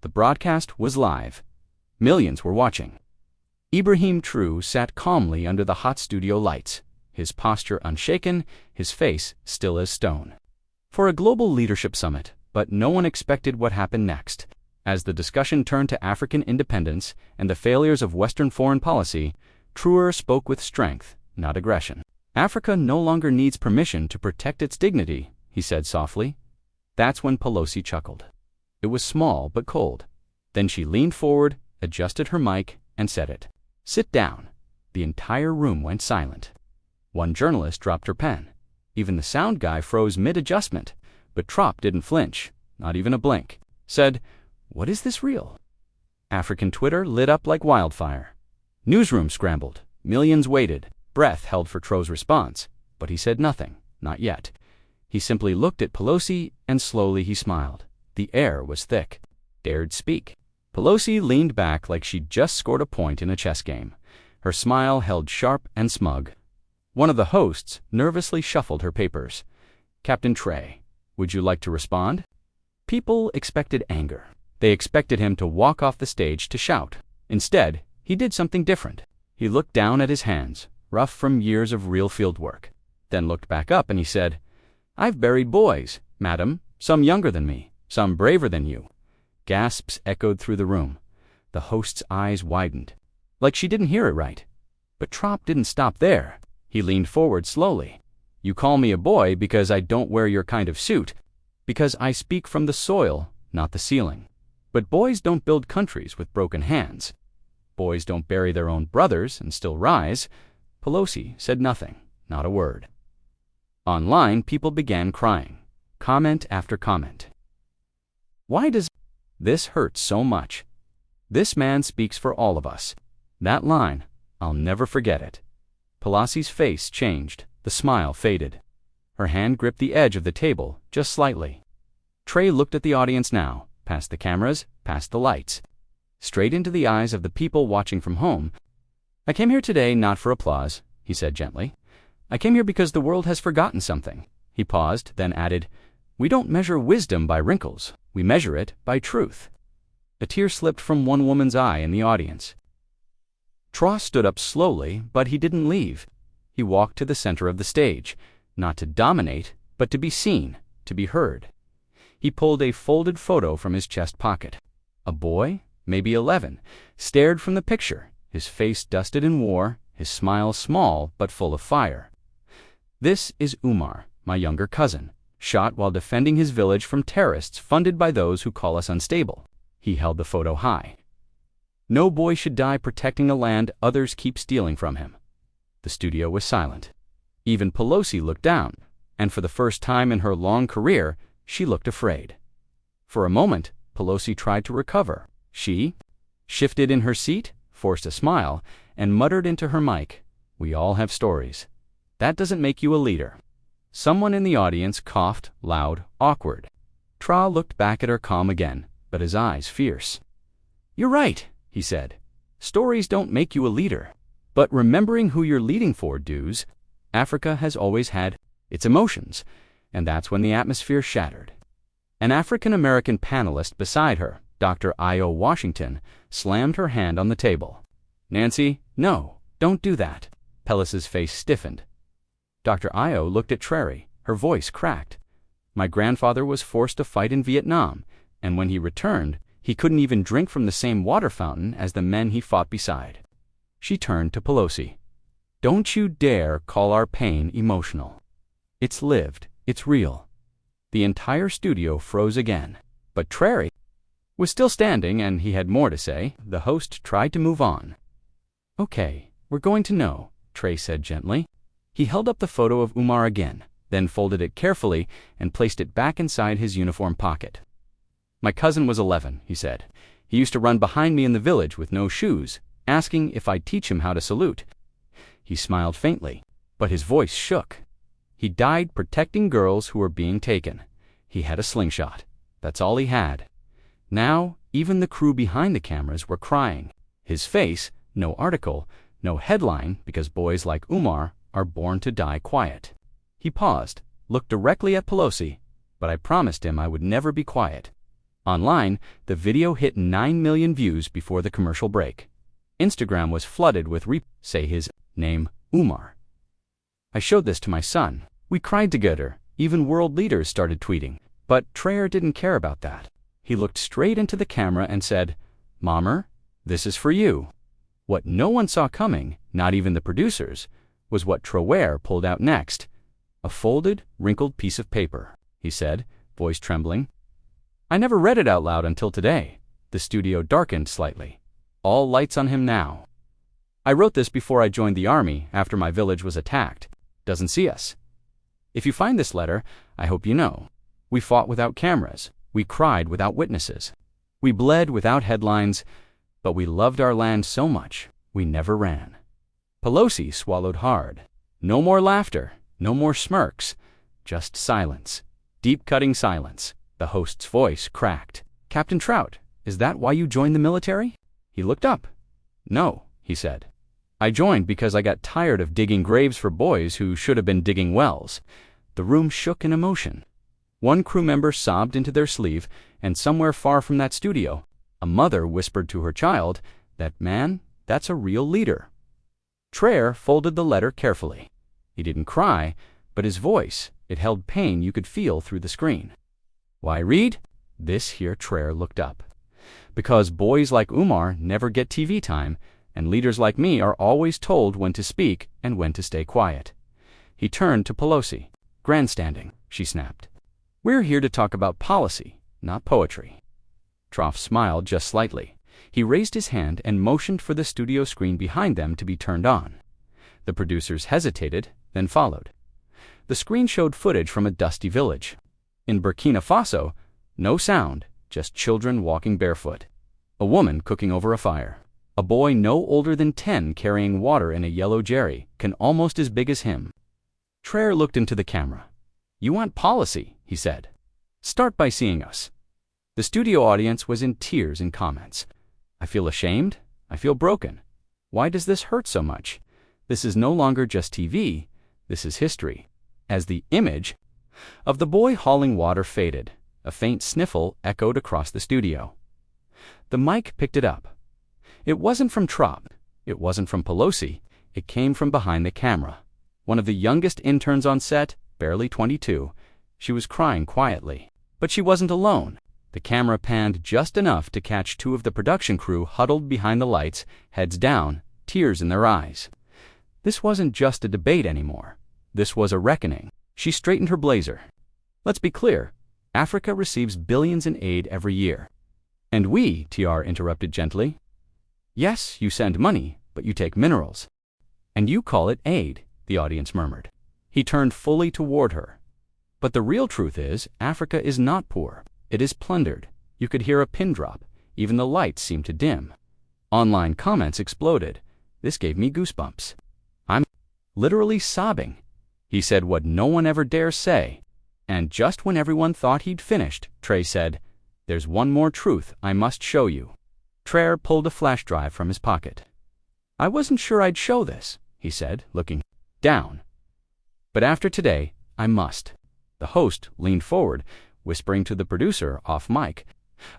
The broadcast was live. Millions were watching. Ibrahim Traoré sat calmly under the hot studio lights, his posture unshaken, his face still as stone. For a global leadership summit, but no one expected what happened next. As the discussion turned to African independence and the failures of Western foreign policy, Traoré spoke with strength, not aggression. Africa no longer needs permission to protect its dignity, he said softly. That's when Pelosi chuckled. It was small but cold. Then she leaned forward, adjusted her mic, and said it. Sit down. The entire room went silent. One journalist dropped her pen. Even the sound guy froze mid-adjustment, but Traoré didn't flinch, not even a blink. Said, "What is this real?" African Twitter lit up like wildfire. Newsrooms scrambled. Millions waited, breath held for Traoré's response, but he said nothing, not yet. He simply looked at Pelosi, and slowly he smiled. The air was thick. Dared speak. Pelosi leaned back like she'd just scored a point in a chess game. Her smile held sharp and smug. One of the hosts nervously shuffled her papers. "Captain Traoré, would you like to respond?" People expected anger. They expected him to walk off the stage to shout. Instead, he did something different. He looked down at his hands, rough from years of real field work, then looked back up and he said, "I've buried boys, madam, some younger than me, some braver than you." Gasps echoed through the room. The host's eyes widened, like she didn't hear it right. But Traoré didn't stop there. He leaned forward slowly. "You call me a boy because I don't wear your kind of suit, because I speak from the soil, not the ceiling. But boys don't build countries with broken hands. Boys don't bury their own brothers and still rise." Pelosi said nothing, not a word. Online, people began crying, comment after comment. Why does this hurt so much? This man speaks for all of us. That line, I'll never forget it. Pelosi's face changed, the smile faded. Her hand gripped the edge of the table, just slightly. Traoré looked at the audience now, past the cameras, past the lights, straight into the eyes of the people watching from home. "I came here today not for applause," he said gently. "I came here because the world has forgotten something." He paused, then added, "We don't measure wisdom by wrinkles. We measure it by truth." A tear slipped from one woman's eye in the audience. Traoré stood up slowly, but he didn't leave. He walked to the center of the stage, not to dominate, but to be seen, to be heard. He pulled a folded photo from his chest pocket. A boy, maybe 11, stared from the picture, his face dusted in war, his smile small but full of fire. "This is Umar, my younger cousin, shot while defending his village from terrorists funded by those who call us unstable." He held the photo high. No boy should die protecting a land others keep stealing from him. The studio was silent. Even Pelosi looked down, and for the first time in her long career, she looked afraid. For a moment, Pelosi tried to recover. She shifted in her seat, forced a smile, and muttered into her mic, "We all have stories. That doesn't make you a leader." Someone in the audience coughed, loud, awkward. Traoré looked back at her calm again, but his eyes fierce. "You're right," he said. "Stories don't make you a leader. But remembering who you're leading for does. Africa has always had its emotions, and that's when the atmosphere shattered." An African-American panelist beside her, Dr. Io Washington, slammed her hand on the table. "Nancy, no, don't do that." Pelosi's face stiffened. Dr. Io looked at Traoré, her voice cracked. "My grandfather was forced to fight in Vietnam, and when he returned, he couldn't even drink from the same water fountain as the men he fought beside." She turned to Pelosi. "Don't you dare call our pain emotional. It's lived, it's real." The entire studio froze again, but Traoré was still standing and he had more to say. The host tried to move on. "Okay, we're going to know," Traoré said gently. He held up the photo of Umar again, then folded it carefully and placed it back inside his uniform pocket. "My cousin was 11, he said. "He used to run behind me in the village with no shoes, asking if I'd teach him how to salute." He smiled faintly, but his voice shook. "He died protecting girls who were being taken. He had a slingshot. That's all he had." Now, even the crew behind the cameras were crying. His face, no article, no headline, because boys like Umar are born to die quiet. He paused, looked directly at Pelosi, but I promised him I would never be quiet. Online, the video hit 9 million views before the commercial break. Instagram was flooded with say his name, Umar. I showed this to my son. We cried together. Even world leaders started tweeting. But Traoré didn't care about that. He looked straight into the camera and said, "Mommer, this is for you." What no one saw coming, not even the producers, was what Traoré pulled out next. A folded, wrinkled piece of paper, he said, voice trembling. I never read it out loud until today. The studio darkened slightly. All lights on him now. I wrote this before I joined the army after my village was attacked. Doesn't see us. If you find this letter, I hope you know. We fought without cameras. We cried without witnesses. We bled without headlines, but we loved our land so much, we never ran. Pelosi swallowed hard. No more laughter, no more smirks, just silence. Deep-cutting silence. The host's voice cracked. Captain Trout, is that why you joined the military? He looked up. No, he said. I joined because I got tired of digging graves for boys who should have been digging wells. The room shook in emotion. One crew member sobbed into their sleeve, and somewhere far from that studio, a mother whispered to her child, "That man, that's a real leader." Traoré folded the letter carefully. He didn't cry, but his voice, it held pain you could feel through the screen. Why read? This here Traoré looked up. Because boys like Umar never get TV time, and leaders like me are always told when to speak and when to stay quiet. He turned to Pelosi. Grandstanding, she snapped. We're here to talk about policy, not poetry. Trough smiled just slightly. He raised his hand and motioned for the studio screen behind them to be turned on. The producers hesitated, then followed. The screen showed footage from a dusty village. In Burkina Faso, no sound, just children walking barefoot. A woman cooking over a fire. A boy no older than 10 carrying water in a yellow jerry, can almost as big as him. Traoré looked into the camera. You want policy, he said. Start by seeing us. The studio audience was in tears in comments. I feel ashamed. I feel broken. Why does this hurt so much? This is no longer just TV. This is history. As the image of the boy hauling water faded, a faint sniffle echoed across the studio. The mic picked it up. It wasn't from Trop. It wasn't from Pelosi. It came from behind the camera. One of the youngest interns on set, barely 22. She was crying quietly. But she wasn't alone. The camera panned just enough to catch 2 of the production crew huddled behind the lights, heads down, tears in their eyes. This wasn't just a debate anymore. This was a reckoning. She straightened her blazer. Let's be clear. Africa receives billions in aid every year. And we, TR interrupted gently. Yes, you send money, but you take minerals. And you call it aid, the audience murmured. He turned fully toward her. But the real truth is, Africa is not poor. It is plundered. You could hear a pin drop. Even the lights seemed to dim. Online comments exploded. This gave me goosebumps. I'm literally sobbing. He said what no one ever dares say. And just when everyone thought he'd finished, Traoré said, There's one more truth I must show you. Traoré pulled a flash drive from his pocket. I wasn't sure I'd show this, he said, looking down. But after today, I must. The host leaned forward, whispering to the producer off mic.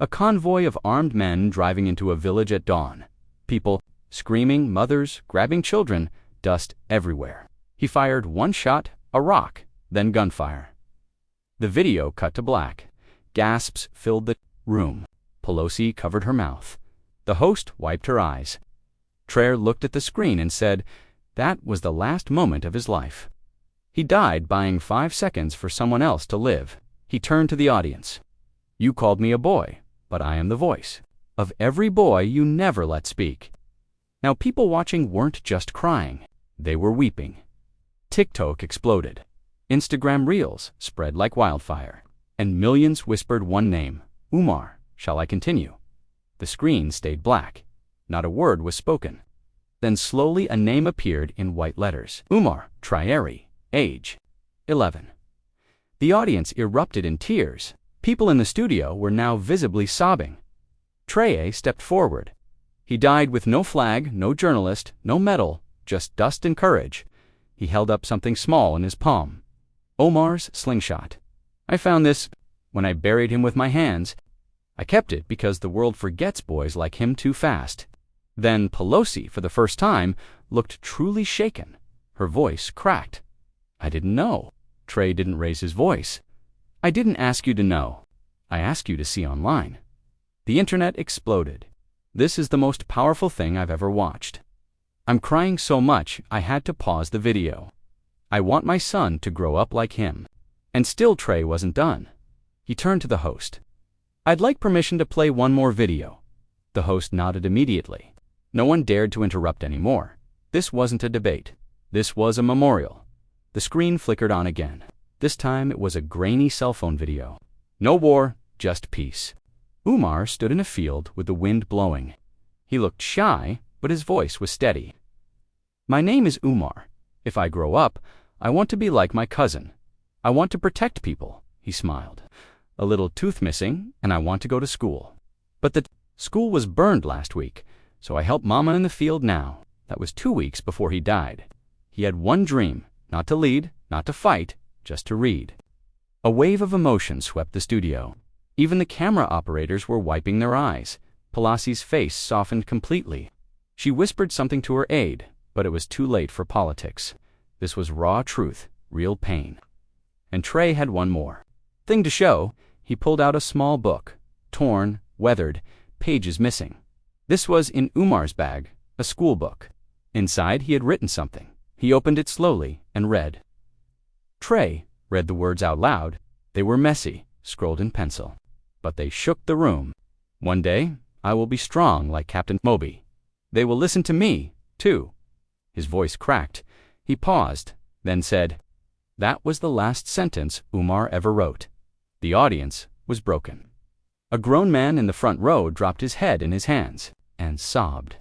A convoy of armed men driving into a village at dawn. People screaming, mothers grabbing children, dust everywhere. He fired one shot, a rock, then gunfire. The video cut to black. Gasps filled the room. Pelosi covered her mouth. The host wiped her eyes. Traoré looked at the screen and said, that was the last moment of his life. He died buying 5 seconds for someone else to live. He turned to the audience. You called me a boy, but I am the voice of every boy you never let speak. Now people watching weren't just crying. They were weeping. TikTok exploded. Instagram Reels spread like wildfire. And millions whispered one name, Umar. Shall I continue? The screen stayed black. Not a word was spoken. Then slowly a name appeared in white letters. Umar Traoré, age 11. The audience erupted in tears. People in the studio were now visibly sobbing. Traoré stepped forward. He died with no flag, no journalist, no medal, just dust and courage. He held up something small in his palm. Omar's slingshot. I found this when I buried him with my hands. I kept it because the world forgets boys like him too fast. Then Pelosi, for the first time, looked truly shaken. Her voice cracked. I didn't know. Trey didn't raise his voice. I didn't ask you to know. I asked you to see online. The internet exploded. This is the most powerful thing I've ever watched. I'm crying so much I had to pause the video. I want my son to grow up like him. And still Trey wasn't done. He turned to the host. I'd like permission to play one more video. The host nodded immediately. No one dared to interrupt anymore. This wasn't a debate. This was a memorial. The screen flickered on again. This time it was a grainy cell phone video. No war, just peace. Umar stood in a field with the wind blowing. He looked shy, but his voice was steady. My name is Umar. If I grow up, I want to be like my cousin. I want to protect people, he smiled. A little tooth missing, and I want to go to school. But the school was burned last week, so I help Mama in the field now. That was 2 weeks before he died. He had one dream, not to lead, not to fight, just to read. A wave of emotion swept the studio. Even the camera operators were wiping their eyes. Pelosi's face softened completely. She whispered something to her aide, but it was too late for politics. This was raw truth, real pain. And Trey had one more thing to show. He pulled out a small book, torn, weathered, pages missing. This was in Umar's bag, a school book. Inside he had written something. He opened it slowly and read. Trey read the words out loud. They were messy, scrolled in pencil. But they shook the room. One day, I will be strong like Captain Moby. They will listen to me, too. His voice cracked. He paused, then said, That was the last sentence Umar ever wrote. The audience was broken. A grown man in the front row dropped his head in his hands and sobbed.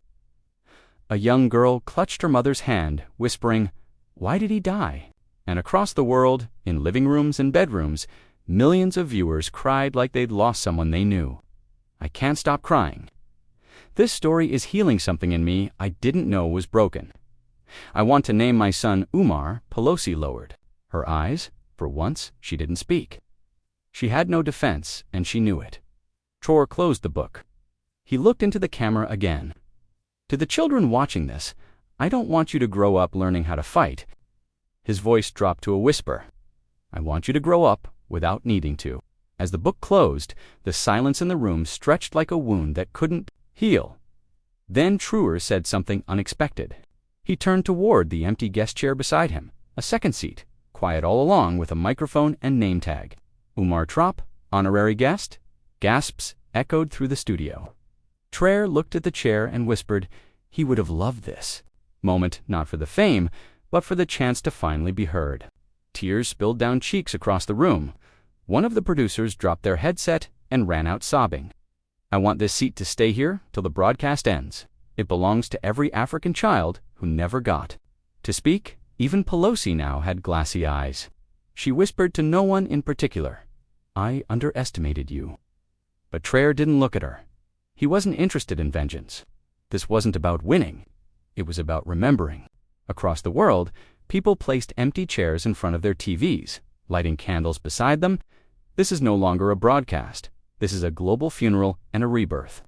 A young girl clutched her mother's hand, whispering, Why did he die? And across the world, in living rooms and bedrooms, millions of viewers cried like they'd lost someone they knew. I can't stop crying. This story is healing something in me I didn't know was broken. I want to name my son Umar. Pelosi lowered her eyes. For once, she didn't speak. She had no defense, and she knew it. Traoré closed the book. He looked into the camera again. To the children watching this, I don't want you to grow up learning how to fight. His voice dropped to a whisper. I want you to grow up without needing to. As the book closed, the silence in the room stretched like a wound that couldn't heal. Then Traoré said something unexpected. He turned toward the empty guest chair beside him, a second seat, quiet all along with a microphone and name tag. Umar Traoré, honorary guest? Gasps echoed through the studio. Traoré looked at the chair and whispered, he would have loved this moment, not for the fame, but for the chance to finally be heard. Tears spilled down cheeks across the room. One of the producers dropped their headset and ran out sobbing. I want this seat to stay here till the broadcast ends. It belongs to every African child who never got to speak. Even Pelosi now had glassy eyes. She whispered to no one in particular, I underestimated you. But Traoré didn't look at her. He wasn't interested in vengeance. This wasn't about winning. It was about remembering. Across the world, people placed empty chairs in front of their TVs, lighting candles beside them. This is no longer a broadcast. This is a global funeral and a rebirth.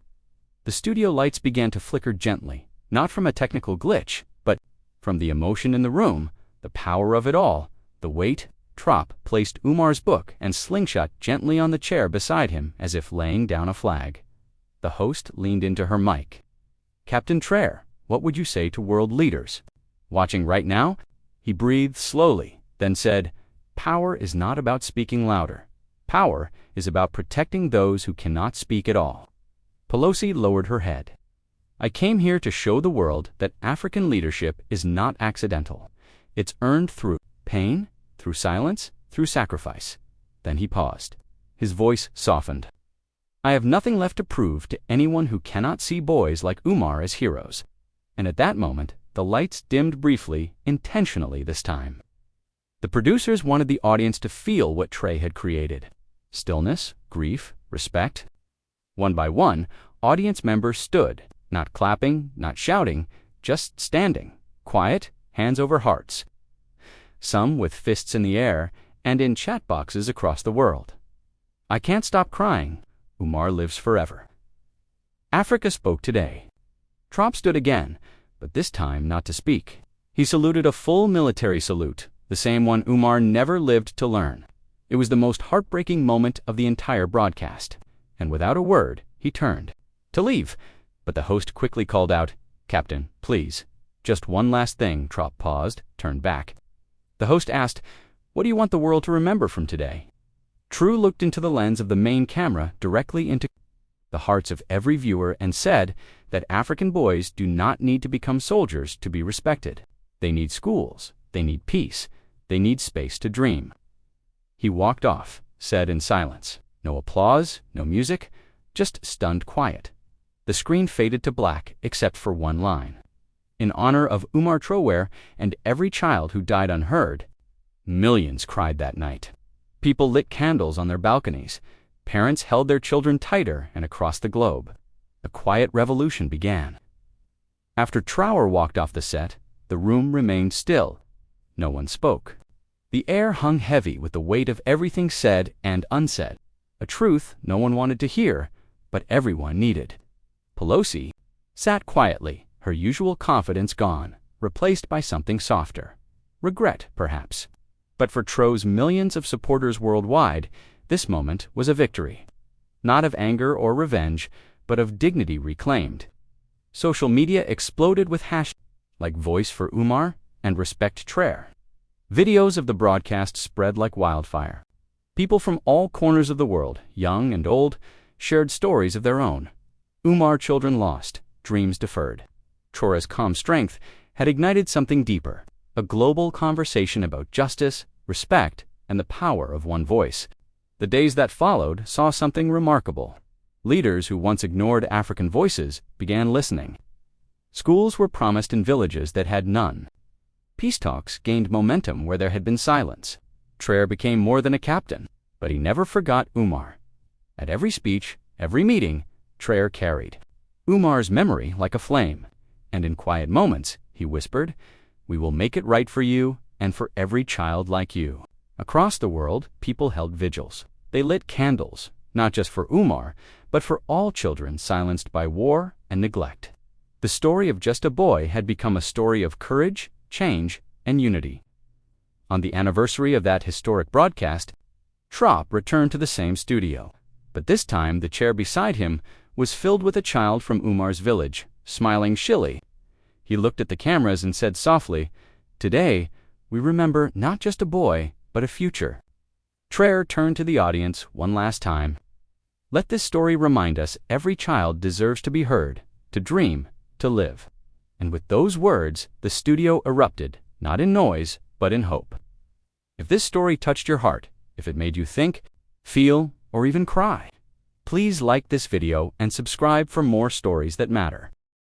The studio lights began to flicker gently, not from a technical glitch, but from the emotion in the room, the power of it all, the weight. Traoré placed Umar's book and slingshot gently on the chair beside him as if laying down a flag. The host leaned into her mic. Captain Traoré, what would you say to world leaders watching right now? He breathed slowly, then said, Power is not about speaking louder. Power is about protecting those who cannot speak at all. Pelosi lowered her head. I came here to show the world that African leadership is not accidental. It's earned through pain, through silence, through sacrifice. Then he paused. His voice softened. I have nothing left to prove to anyone who cannot see boys like Umar as heroes. And at that moment, the lights dimmed briefly, intentionally this time. The producers wanted the audience to feel what Traoré had created. Stillness, grief, respect. One by one, audience members stood, not clapping, not shouting, just standing, quiet, hands over hearts. Some with fists in the air and in chat boxes across the world. I can't stop crying. Umar lives forever. Africa spoke today. Traoré stood again, but this time not to speak. He saluted a full military salute, the same one Umar never lived to learn. It was the most heartbreaking moment of the entire broadcast, and without a word, he turned to leave, but the host quickly called out, "Captain, please. Just one last thing." Traoré paused, turned back. The host asked, "What do you want the world to remember from today?" Traoré looked into the lens of the main camera directly into the hearts of every viewer and said that African boys do not need to become soldiers to be respected. They need schools, they need peace, they need space to dream. He walked off, said in silence. No applause, no music, just stunned quiet. The screen faded to black except for one line. In honor of Ibrahim Traoré and every child who died unheard, millions cried that night. People lit candles on their balconies. Parents held their children tighter, and across the globe, a quiet revolution began. After Traoré walked off the set, the room remained still. No one spoke. The air hung heavy with the weight of everything said and unsaid, a truth no one wanted to hear, but everyone needed. Pelosi sat quietly, her usual confidence gone, replaced by something softer. Regret, perhaps. But for Traoré's millions of supporters worldwide, this moment was a victory. Not of anger or revenge, but of dignity reclaimed. Social media exploded with hashtags like Voice for Umar and Respect Traoré. Videos of the broadcast spread like wildfire. People from all corners of the world, young and old, shared stories of their own. Umar children lost, dreams deferred. Traoré's calm strength had ignited something deeper, a global conversation about justice, respect, and the power of one voice. The days that followed saw something remarkable. Leaders who once ignored African voices began listening. Schools were promised in villages that had none. Peace talks gained momentum where there had been silence. Traoré became more than a captain, but he never forgot Umar. At every speech, every meeting, Traoré carried Umar's memory like a flame, and in quiet moments, he whispered, "We will make it right for you and for every child like you." Across the world, people held vigils. They lit candles, not just for Umar, but for all children silenced by war and neglect. The story of just a boy had become a story of courage, change, and unity. On the anniversary of that historic broadcast, Traoré returned to the same studio. But this time, the chair beside him was filled with a child from Umar's village, smiling shilly. He looked at the cameras and said softly, "Today, we remember not just a boy, but a future." Traoré turned to the audience one last time. Let this story remind us every child deserves to be heard, to dream, to live. And with those words, the studio erupted, not in noise, but in hope. If this story touched your heart, if it made you think, feel, or even cry, please like this video and subscribe for more stories that matter.